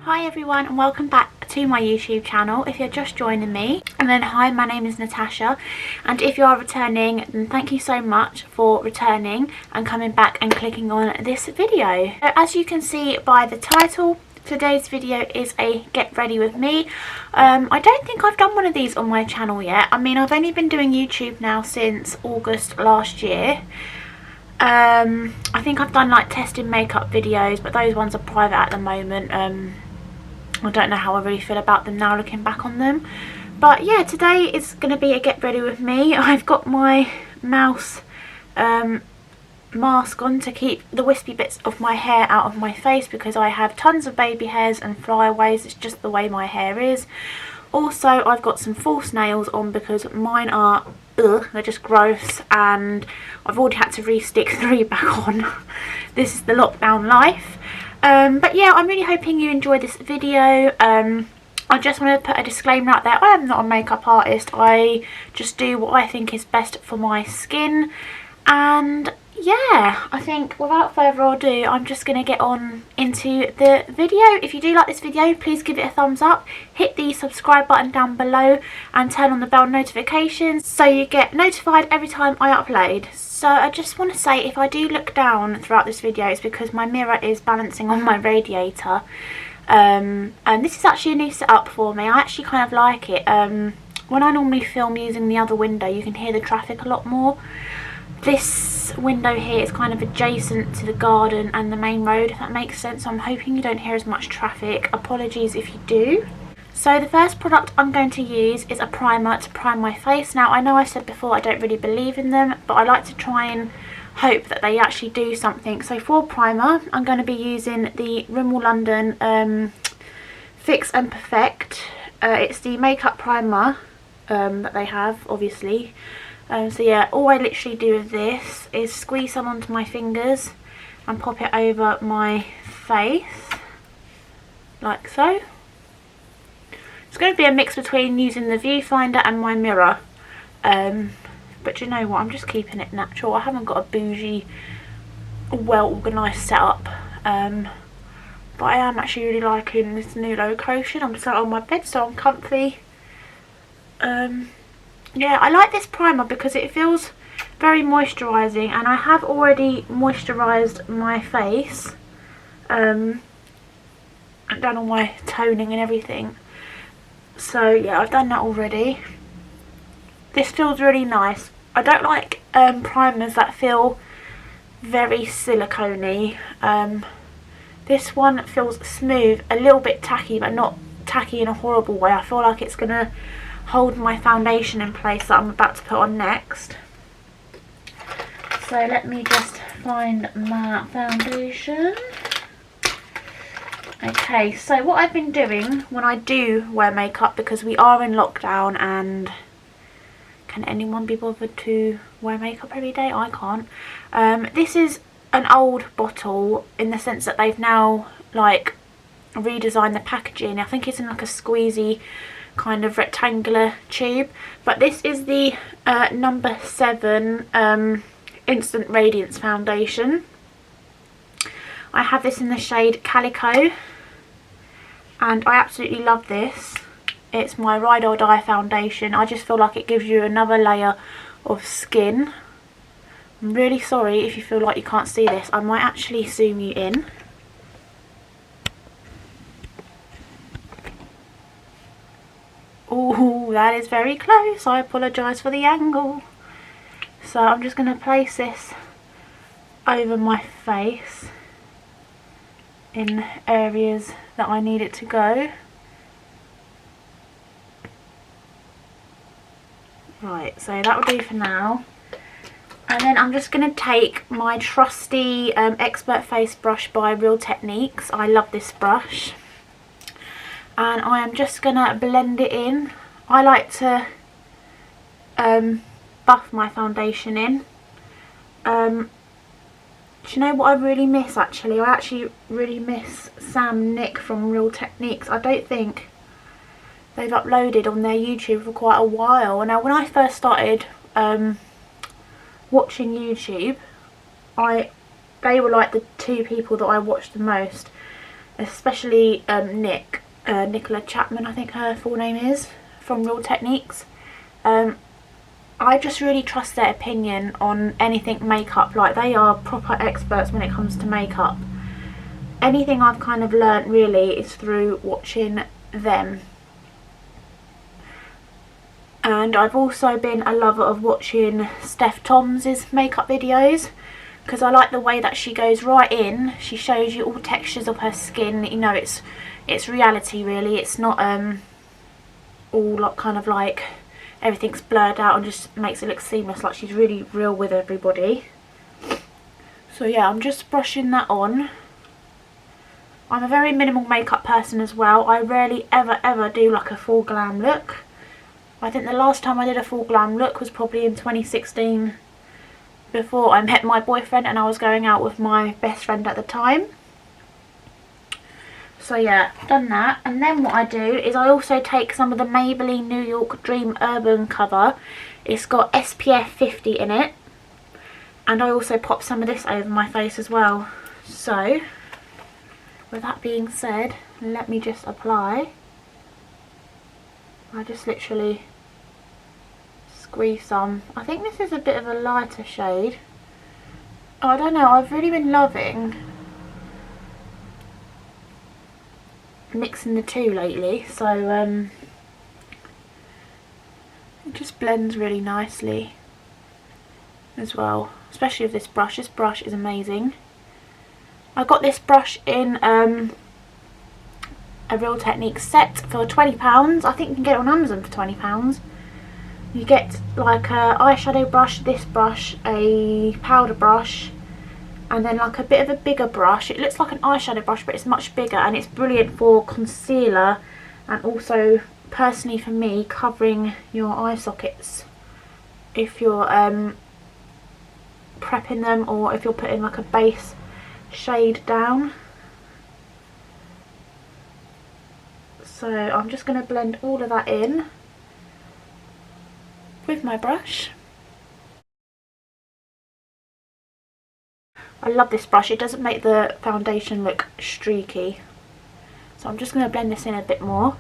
Hi everyone and welcome back to my YouTube channel if you're just joining me. And then hi, my name is Natasha, and if you are returning, then thank you so much for returning and coming back and clicking on this video. So as you can see by the title, today's video is a get ready with me. I don't think I've done one of these on my channel yet. I mean, I've only been doing YouTube now since August last year. I think I've done like testing makeup videos, but those ones are private at the moment. I don't know how I really feel about them now looking back on them. But yeah, today is going to be a get ready with me. I've got my mouse mask on to keep the wispy bits of my hair out of my face because I have tons of baby hairs and flyaways. It's just the way my hair is. Also, I've got some false nails on because mine are, they're just gross, and I've already had to re-stick 3 back on. This is the lockdown life. But yeah, I'm really hoping you enjoy this video. I just want to put a disclaimer out there. I am not a makeup artist. I just do what I think is best for my skin. And yeah, I think without further ado, I'm just going to get on into the video. If you do like this video, please give it a thumbs up. Hit the subscribe button down below and turn on the bell notifications so you get notified every time I upload. So I just want to say, if I do look down throughout this video, it's because my mirror is balancing on my radiator. And this is actually a new setup for me. I actually kind of like it. When I normally film using the other window, you can hear the traffic a lot more. This window here is kind of adjacent to the garden and the main road, if that makes sense. So I'm hoping you don't hear as much traffic. Apologies if you do. So the first product I'm going to use is a primer to prime my face. Now, I know I said before I don't really believe in them, but I like to try and hope that they actually do something. So for primer, I'm going to be using the Rimmel London Fix and Perfect. It's the makeup primer that they have, obviously. So yeah, all I literally do with this is squeeze some onto my fingers and pop it over my face, like so. It's going to be a mix between using the viewfinder and my mirror. But you know what, I'm just keeping it natural. I haven't got a bougie, well organised setup. But I am actually really liking this new location. I'm sat on my bed so I'm comfy. Yeah, I like this primer because it feels very moisturising, and I have already moisturised my face. And done all my toning and everything. So yeah, I've done that already. This feels really nice. I don't like primers that feel very silicone-y. This one feels smooth, a little bit tacky, but not tacky in a horrible way. I feel like it's going to hold my foundation in place that I'm about to put on next. So let me just find my foundation. Okay, so what I've been doing when I do wear makeup, because we are in lockdown and can anyone be bothered to wear makeup every day? I can't. This is an old bottle in the sense that they've now like redesigned the packaging. I think it's in like a squeezy kind of rectangular tube, but this is the number 7 Instant Radiance foundation. I have this in the shade Calico, and I absolutely love this. It's my ride or die foundation. I just feel like it gives you another layer of skin. I'm really sorry if you feel like you can't see this. I might actually zoom you in. Oh, that is very close. I apologise for the angle. So I'm just going to place this over my face in areas that I need it to go. Right, so that will do for now. And then I'm just going to take my trusty Expert Face brush by Real Techniques. I love this brush. And I am just going to blend it in. I like to buff my foundation in. Do you know what I really miss actually? I actually really miss Sam Nick from Real Techniques. I don't think they've uploaded on their YouTube for quite a while. Now when I first started watching YouTube, they were like the 2 people that I watched the most. especially Nicola Chapman, I think her full name is, from Real Techniques. I just really trust their opinion on anything makeup. Like, they are proper experts when it comes to makeup. Anything I've kind of learnt really is through watching them. And I've also been a lover of watching Steph Tom's makeup videos, because I like the way that she goes right in. She shows you all textures of her skin. You know, it's reality really. It's not all like kind of like everything's blurred out and just makes it look seamless. Like, she's really real with everybody. So yeah, I'm just brushing that on. I'm a very minimal makeup person as well. I rarely ever do like a full glam look. I think the last time I did a full glam look was probably in 2016, before I met my boyfriend and I was going out with my best friend at the time. So yeah, done that. And then what I do is I also take some of the Maybelline New York Dream Urban Cover. It's got SPF 50 in it. And I also pop some of this over my face as well. So, with that being said, let me just apply. I just literally squeeze some. I think this is a bit of a lighter shade. Oh, I don't know, I've really been loving mixing the two lately, so it just blends really nicely as well, especially with this brush. This brush is amazing. I got this brush in a Real Techniques set for £20. I think you can get it on Amazon for £20. You get like a eyeshadow brush, this brush, a powder brush, and then like a bit of a bigger brush. It looks like an eyeshadow brush, but it's much bigger, and it's brilliant for concealer, and also personally for me, covering your eye sockets if you're prepping them, or if you're putting like a base shade down. So I'm just going to blend all of that in with my brush. I love this brush. It doesn't make the foundation look streaky. So I'm just going to blend this in a bit more.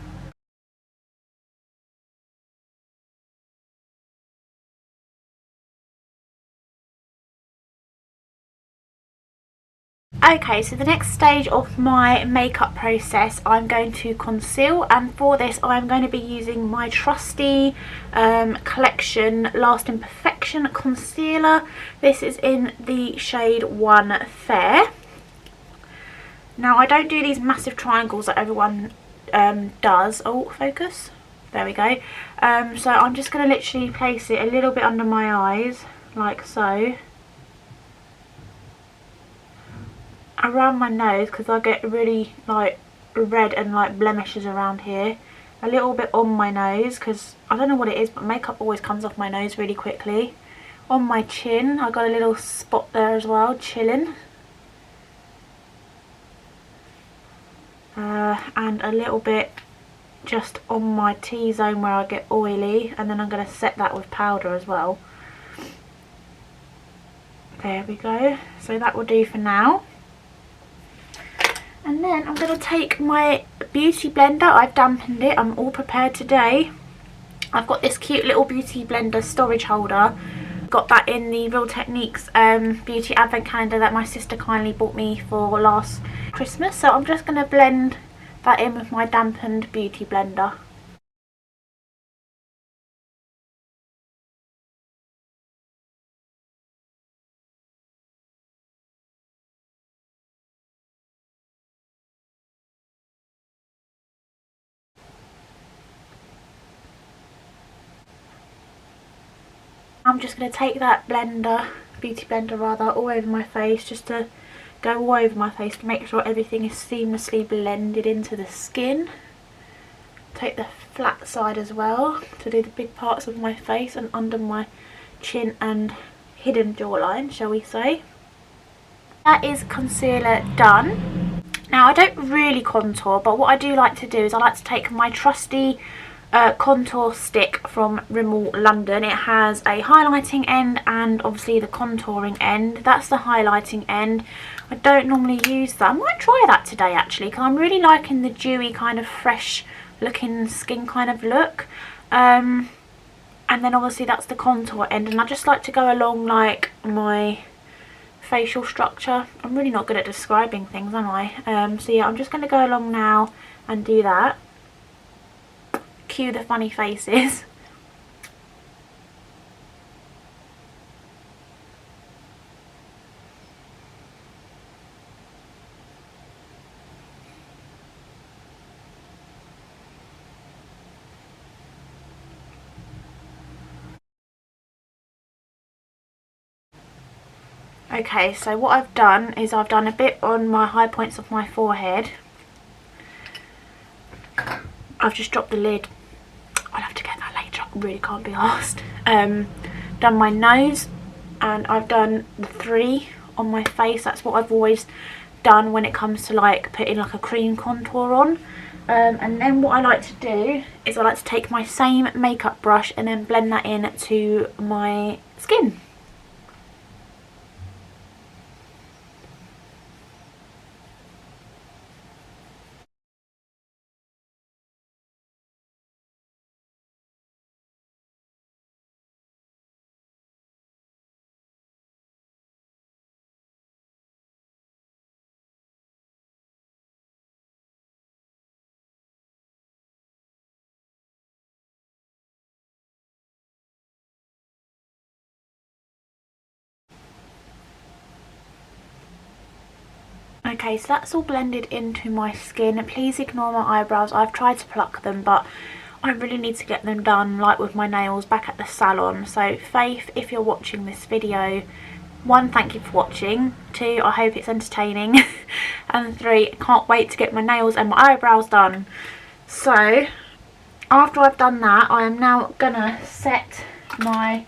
Okay, so the next stage of my makeup process, I'm going to conceal, and for this I'm going to be using my trusty Collection Lasting Perfection concealer. This is in the shade 1 Fair. Now, I don't do these massive triangles that everyone does. Oh, focus. There we go. So I'm just going to literally place it a little bit under my eyes, like so. Around my nose, because I get really like red and like blemishes around here. A little bit on my nose, because I don't know what it is, but makeup always comes off my nose really quickly. On my chin, I got a little spot there as well, chilling. And a little bit just on my T-zone where I get oily, and then I'm going to set that with powder as well. There we go. So that will do for now. And then I'm going to take my beauty blender. I've dampened it. I'm all prepared today. I've got this cute little beauty blender storage holder. Got that in the Real Techniques beauty advent calendar that my sister kindly bought me for last Christmas. So I'm just going to blend that in with my dampened beauty blender. I'm just going to take that beauty blender rather, all over my face, just to go all over my face to make sure everything is seamlessly blended into the skin. Take the flat side as well to do the big parts of my face and under my chin and hidden jawline, shall we say. That is concealer done. Now, I don't really contour, but what I do like to do is I like to take my trusty contour stick from Rimmel London. It has a highlighting end and obviously the contouring end. That's the highlighting end. I don't normally use that. I might try that today actually, because I'm really liking the dewy kind of fresh looking skin kind of look. And then obviously that's the contour end, and I just like to go along like my facial structure. I'm really not good at describing things, am I? So yeah, I'm just going to go along now and do that. Cue the funny faces. Okay, so what I've done is I've done a bit on my high points of my forehead. I've just dropped the lid. I'll have to get that later, I really can't be arsed. Done my nose, and I've done the 3 on my face. That's what I've always done when it comes to like putting like a cream contour on. And then what I like to do is I like to take my same makeup brush and then blend that in to my skin. Okay, so that's all blended into my skin. Please ignore my eyebrows. I've tried to pluck them, but I really need to get them done, like with my nails, back at the salon. So Faith, if you're watching this video, 1, thank you for watching. 2, I hope it's entertaining. And 3, can't wait to get my nails and my eyebrows done. So after I've done that, I am now gonna set my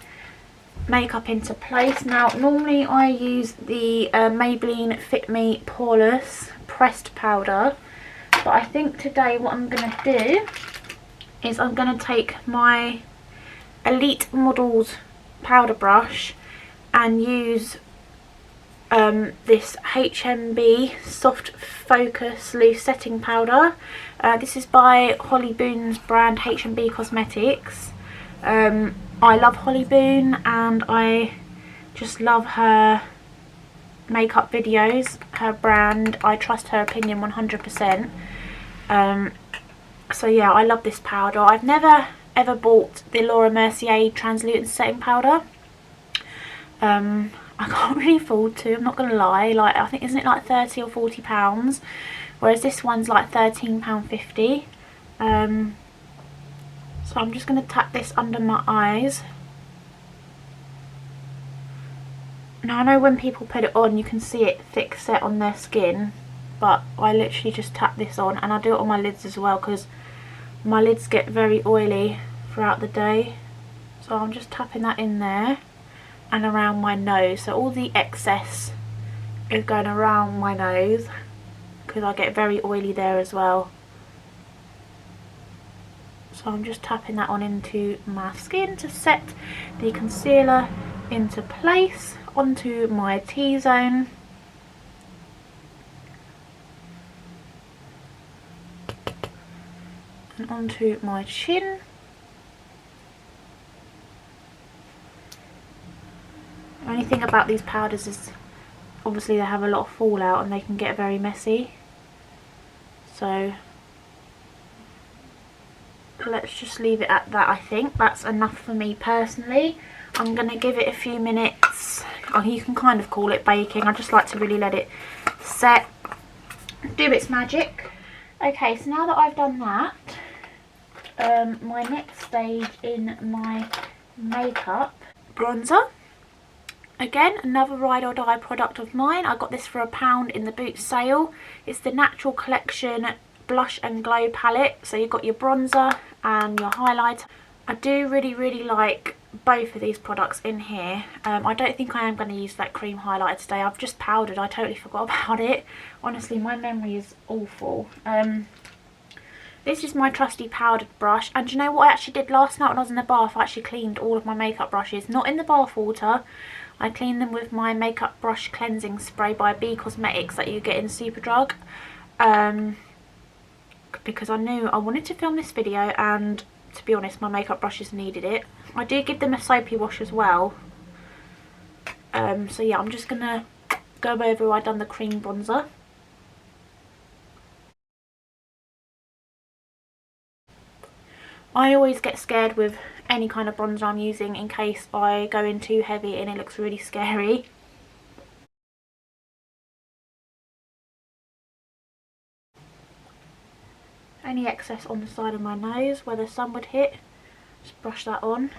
makeup into place. Now normally I use the Maybelline Fit Me Poreless pressed powder, but I think today what I'm going to do is I'm going to take my Elite Models powder brush and use this HMB Soft Focus Loose Setting Powder. This is by Holly Boon's brand HMB Cosmetics. I love Holly Boon and I just love her makeup videos, her brand. I trust her opinion 100%. So yeah, I love this powder. I've never ever bought the Laura Mercier translucent setting powder. I can't really afford to, I'm not gonna lie. Like, I think, isn't it like 30 or 40 pounds, whereas this one's like £13.50. So I'm just going to tap this under my eyes. Now I know when people put it on you can see it thick set on their skin, but I literally just tap this on, and I do it on my lids as well because my lids get very oily throughout the day. So I'm just tapping that in there and around my nose, so all the excess is going around my nose because I get very oily there as well. So I'm just tapping that on into my skin to set the concealer into place onto my T-zone. And onto my chin. The only thing about these powders is obviously they have a lot of fallout and they can get very messy. So let's just leave it at that. I think that's enough for me personally. I'm going to give it a few minutes. Oh, you can kind of call it baking. I just like to really let it set, do its magic. Okay, so now that I've done that, my next stage in my makeup, bronzer. Again, another Ride or Die product of mine. I got this for £1 in the Boots sale. It's the Natural Collection Blush and Glow palette. So you've got your bronzer and your highlighter. I do really like both of these products in here. I don't think I am going to use that cream highlighter today. I've just powdered. I totally forgot about it. Honestly, my memory is awful. This is my trusty powdered brush, and do you know what I actually did last night when I was in the bath? I actually cleaned all of my makeup brushes, not in the bath water. I cleaned them with my makeup brush cleansing spray by B Cosmetics that you get in Superdrug, because I knew I wanted to film this video, and to be honest, my makeup brushes needed it. I do give them a soapy wash as well. So yeah, I'm just gonna go over where I've done the cream bronzer. I always get scared with any kind of bronzer I'm using in case I go in too heavy and it looks really scary. Any excess on the side of my nose where the sun would hit, just brush that on.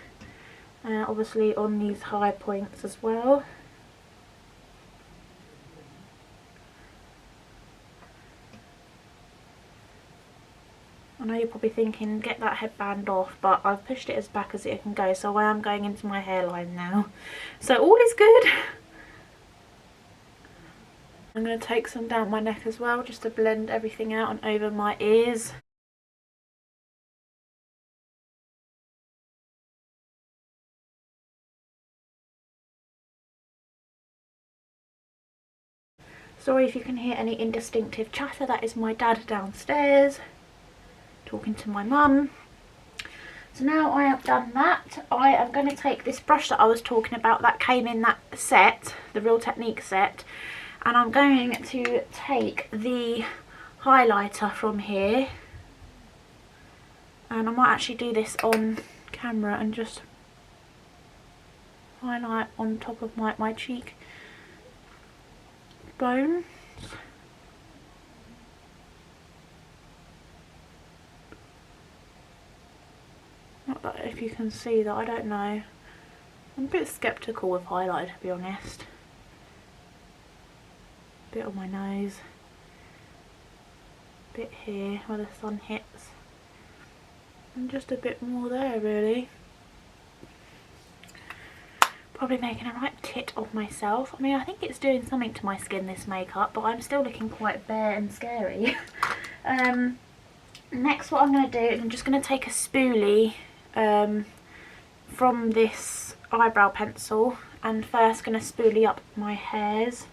Obviously on these high points as well. I know you're probably thinking, get that headband off, but I've pushed it as back as it can go, so I am going into my hairline now. So all is good. I'm going to take some down my neck as well, just to blend everything out and over my ears. Sorry if you can hear any indistinctive chatter, that is my dad downstairs talking to my mum. So now I have done that, I am going to take this brush that I was talking about that came in that set, the Real Technique set, and I'm going to take the highlighter from here, and I might actually do this on camera and just highlight on top of my cheek bones. Not that if you can see that, I don't know. I'm a bit sceptical with highlighter, to be honest. Bit on my nose. Bit here where the sun hits. And just a bit more there, really. Probably making a right tit of myself. I mean, I think it's doing something to my skin, this makeup, but I'm still looking quite bare and scary. Next, what I'm going to do is I'm just going to take a spoolie from this eyebrow pencil, and first going to spoolie up my hairs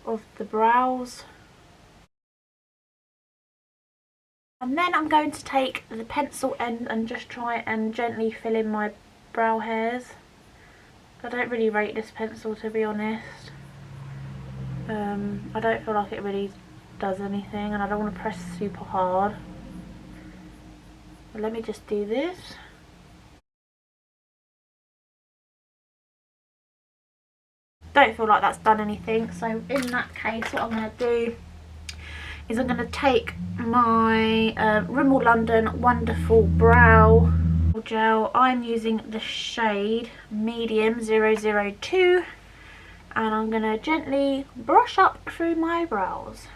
of the brows, and then I'm going to take the pencil end and just try and gently fill in my brow hairs. I don't really rate this pencil, to be honest. I don't feel like it really does anything, and I don't want to press super hard. But let me just do this. Don't feel like that's done anything, so in that case what I'm going to do is I'm going to take my Rimmel London Wonderful Brow Gel. I'm using the shade Medium 002, and I'm going to gently brush up through my brows.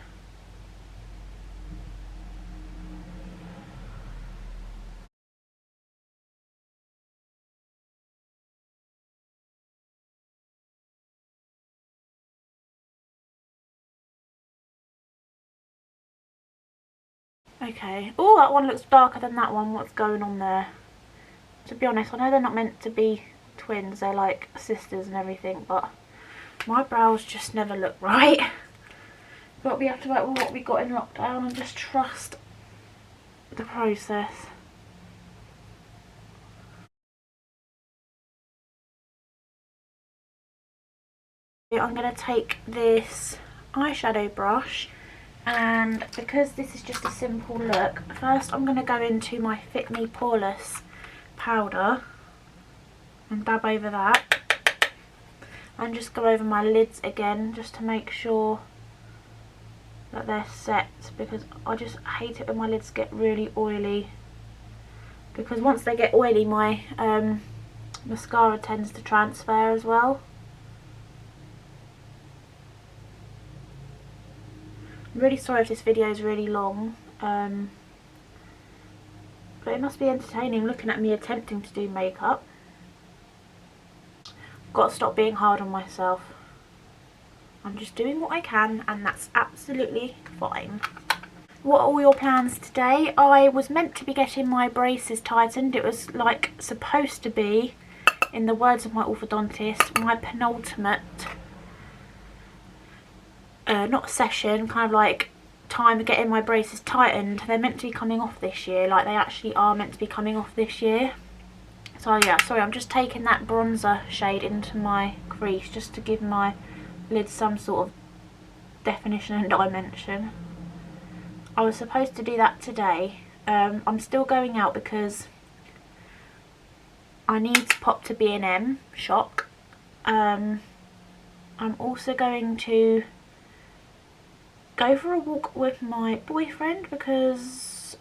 Okay, oh, that one looks darker than that one. What's going on there? To be honest, I know they're not meant to be twins, they're like sisters and everything, but my brows just never look right. But we have to work with what we got in lockdown and just trust the process. I'm going to take this eyeshadow brush, and because this is just a simple look, first I'm going to go into my Fit Me Poreless powder and dab over that, and just go over my lids again just to make sure that they're set, because I just hate it when my lids get really oily, because once they get oily my mascara tends to transfer as well. I'm really sorry if this video is really long, but it must be entertaining looking at me attempting to do makeup. I've got to stop being hard on myself. I'm just doing what I can, and that's absolutely fine. What are all your plans today? I was meant to be getting my braces tightened. It was like supposed to be, in the words of my orthodontist, my penultimate, not session, kind of like time of getting my braces tightened. They're meant to be coming off this year, like they actually are meant to be coming off this year. So yeah, sorry, I'm just taking that bronzer shade into my crease just to give my lids some sort of definition and dimension. I was supposed to do that today. I'm still going out because I need to pop to B&M, shock. I'm also going to go for a walk with my boyfriend because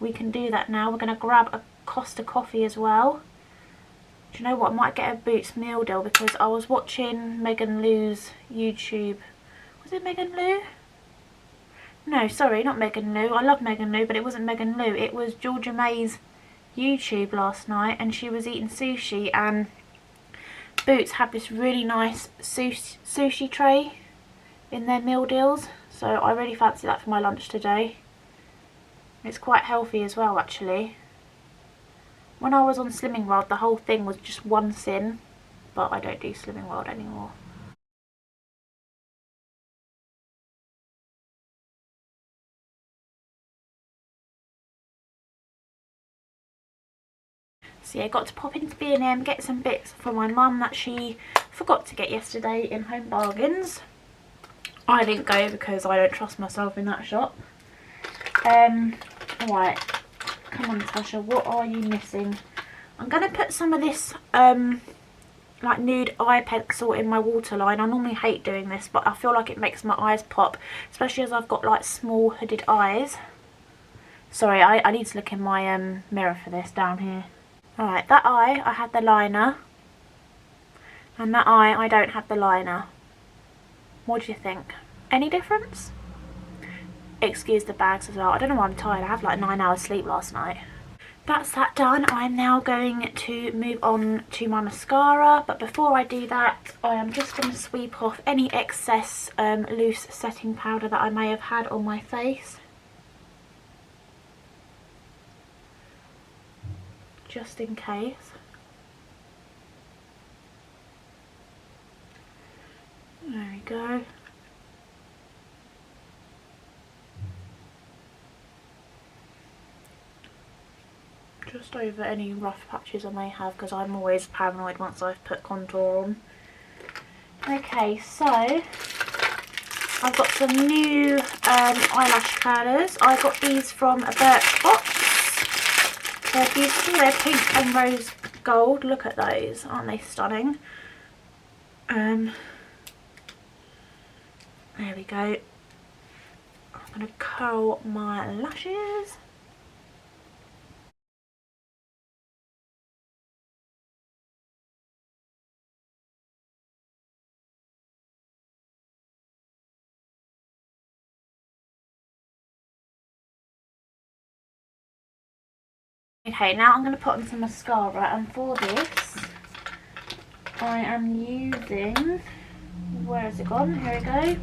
we can do that now. We're going to grab a Costa coffee as well. Do you know what? I might get a Boots meal deal because I was watching Megan Lou's YouTube. Was it Megan Lou? No, sorry, not Megan Lou. I love Megan Lou, but it wasn't Megan Lou. It was Georgia May's YouTube last night, and she was eating sushi, and Boots had this really nice sushi tray in their meal deals. So I really fancy that for my lunch today. It's quite healthy as well, actually. When I was on Slimming World, the whole thing was just one sin, but I don't do Slimming World anymore. So yeah, got to pop into B&M, get some bits for my mum that she forgot to get yesterday in Home Bargains. I didn't go because I don't trust myself in that shop. Alright, come on Natasha, what are you missing? I'm going to put some of this like nude eye pencil in my waterline. I normally hate doing this, but I feel like it makes my eyes pop, especially as I've got like small hooded eyes. Sorry, I need to look in my mirror for this down here. Alright, that eye I had the liner, and that eye I don't have the liner. What do you think? Any difference? Excuse the bags as well. I don't know why I'm tired. I had like 9 hours sleep last night. That's that done. I'm now going to move on to my mascara, but before I do that I am just going to sweep off any excess loose setting powder that I may have had on my face. Just in case. There we go. Just over any rough patches I may have, because I'm always paranoid once I've put contour on. Okay, so I've got some new eyelash powders. I got these from a Birchbox. They're beautiful. They're pink and rose gold. Look at those, aren't they stunning? There we go. I'm going to curl my lashes. Okay, now I'm going to put on some mascara, and for this I am using, where has it gone? Here we go.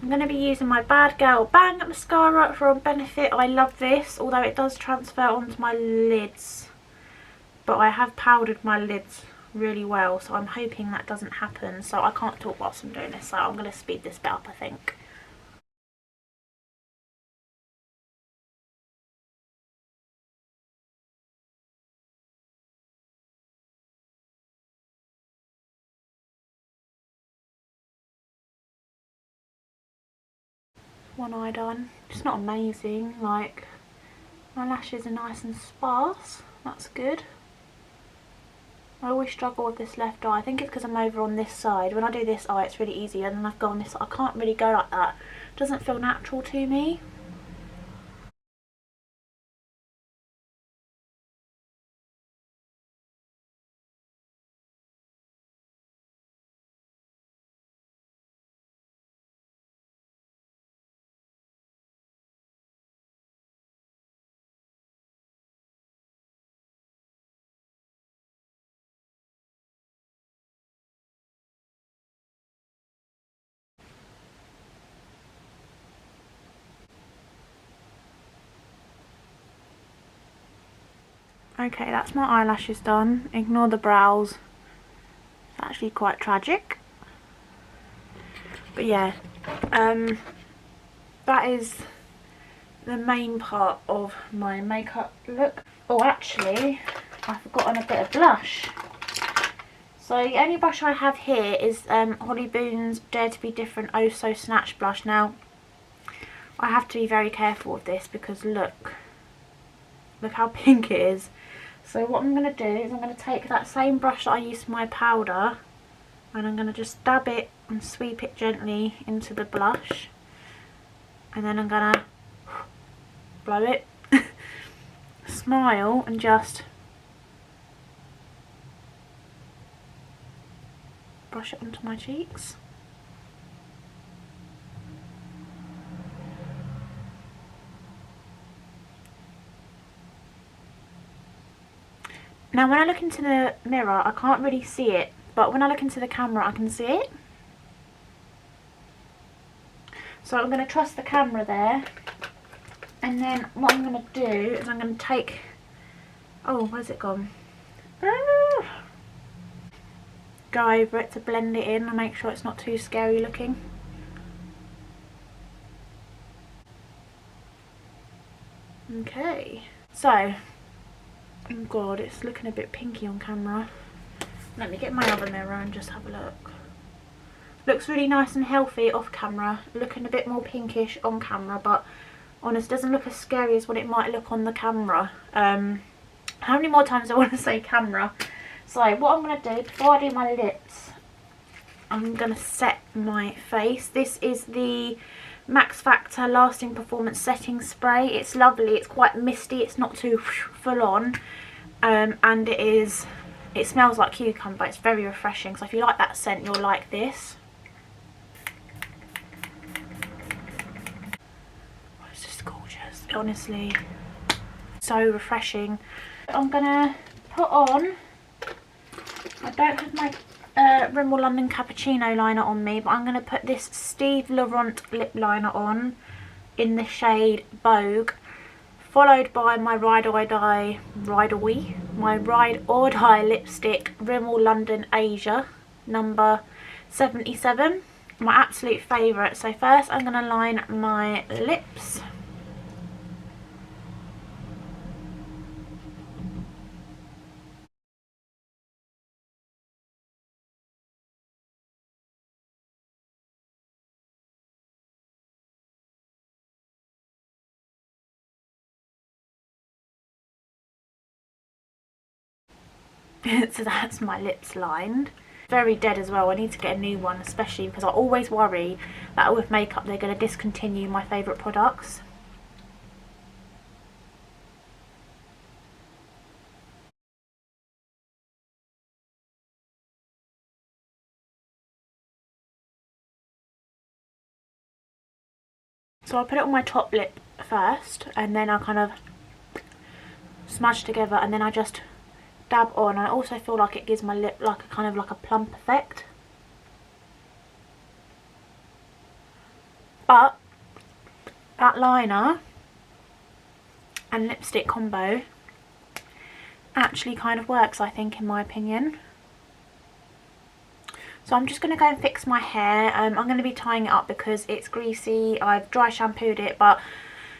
I'm going to be using my Bad Girl Bang mascara from Benefit. I love this, although it does transfer onto my lids, but I have powdered my lids really well, so I'm hoping that doesn't happen. So I can't talk whilst I'm doing this, so I'm going to speed this bit up, I think. One eye done. It's not amazing, like my lashes are nice and sparse, that's good. I always struggle with this left eye. I think it's because I'm over on this side. When I do this eye it's really easy, and then I've gone this, I can't really go like that. It doesn't feel natural to me. Okay, that's my eyelashes done. Ignore the brows. It's actually quite tragic. But yeah, that is the main part of my makeup look. Oh, actually, I've forgotten a bit of blush. So the only blush I have here is Holly Boon's Dare to Be Different Oh So Snatch blush. Now, I have to be very careful with this because look how pink it is. So what I'm going to do is I'm going to take that same brush that I used for my powder and I'm going to just dab it and sweep it gently into the blush, and then I'm going to blow it, smile and just brush it onto my cheeks. Now when I look into the mirror I can't really see it, but when I look into the camera I can see it. So I'm going to trust the camera there, and then what I'm going to do is I'm going to take, oh where's it gone? Go over it to blend it in and make sure it's not too scary looking. Okay, so, oh god, it's looking a bit pinky on camera. Let me get my other mirror and just have a look. Looks really nice and healthy off camera, looking a bit more pinkish on camera, but honest, doesn't look as scary as what it might look on the camera. How many more times do I want to say camera? So what I'm going to do before I do my lips, I'm going to set my face. This is the Max Factor Lasting Performance Setting Spray. It's lovely, it's quite misty, it's not too full on, and it smells like cucumber. It's very refreshing, so if you like that scent you'll like this. Oh, it's just gorgeous, honestly, so refreshing. I'm going to put on, I don't have my Rimmel London Cappuccino liner on me, but I'm going to put this Steve Laurent lip liner on in the shade Vogue, followed by my Ride or Die lipstick, Rimmel London Asia, number 77, my absolute favourite. So first I'm going to line my lips. So that's my lips lined. Very dead as well. I need to get a new one, especially because I always worry that with makeup they're going to discontinue my favourite products. So I'll put it on my top lip first, and then I'll kind of smudge together, and then I just dab on. I also feel like it gives my lip like a kind of like a plump effect. But that liner and lipstick combo actually kind of works, I think, in my opinion. So I'm just going to go and fix my hair. I'm going to be tying it up because it's greasy. I've dry shampooed it, but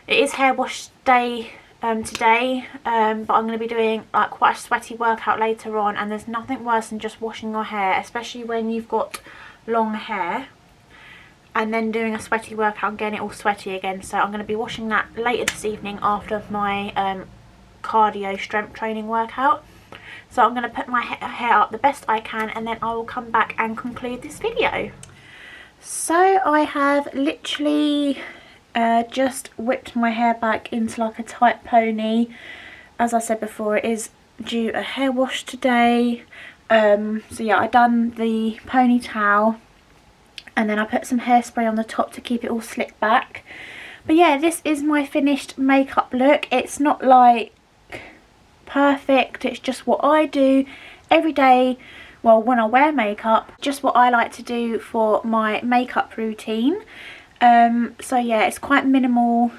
it is hair wash day today. But I'm going to be doing like quite a sweaty workout later on, and there's nothing worse than just washing your hair, especially when you've got long hair, and then doing a sweaty workout and getting it all sweaty again. So I'm going to be washing that later this evening after my cardio strength training workout. So I'm going to put my hair up the best I can, and then I will come back and conclude this video. So I have literally just whipped my hair back into like a tight pony. As I said before, it is due a hair wash today. So yeah, I done the ponytail, and then I put some hairspray on the top to keep it all slicked back. But yeah, this is my finished makeup look. It's not like perfect, it's just what I do every day, well, when I wear makeup, just what I like to do for my makeup routine. So yeah, it's quite minimal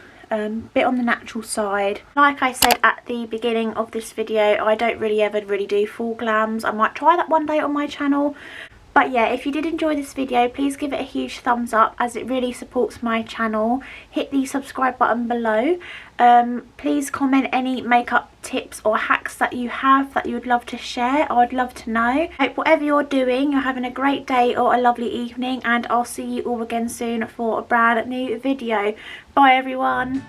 bit on the natural side. Like I said at the beginning of this video, I don't really ever do full glams. I might try that one day on my channel. But yeah, if you did enjoy this video, please give it a huge thumbs up as it really supports my channel. Hit the subscribe button below. Please comment any makeup tips or hacks that you have that you would love to share. I'd love to know. Hope whatever you're doing, you're having a great day or a lovely evening, and I'll see you all again soon for a brand new video. Bye everyone.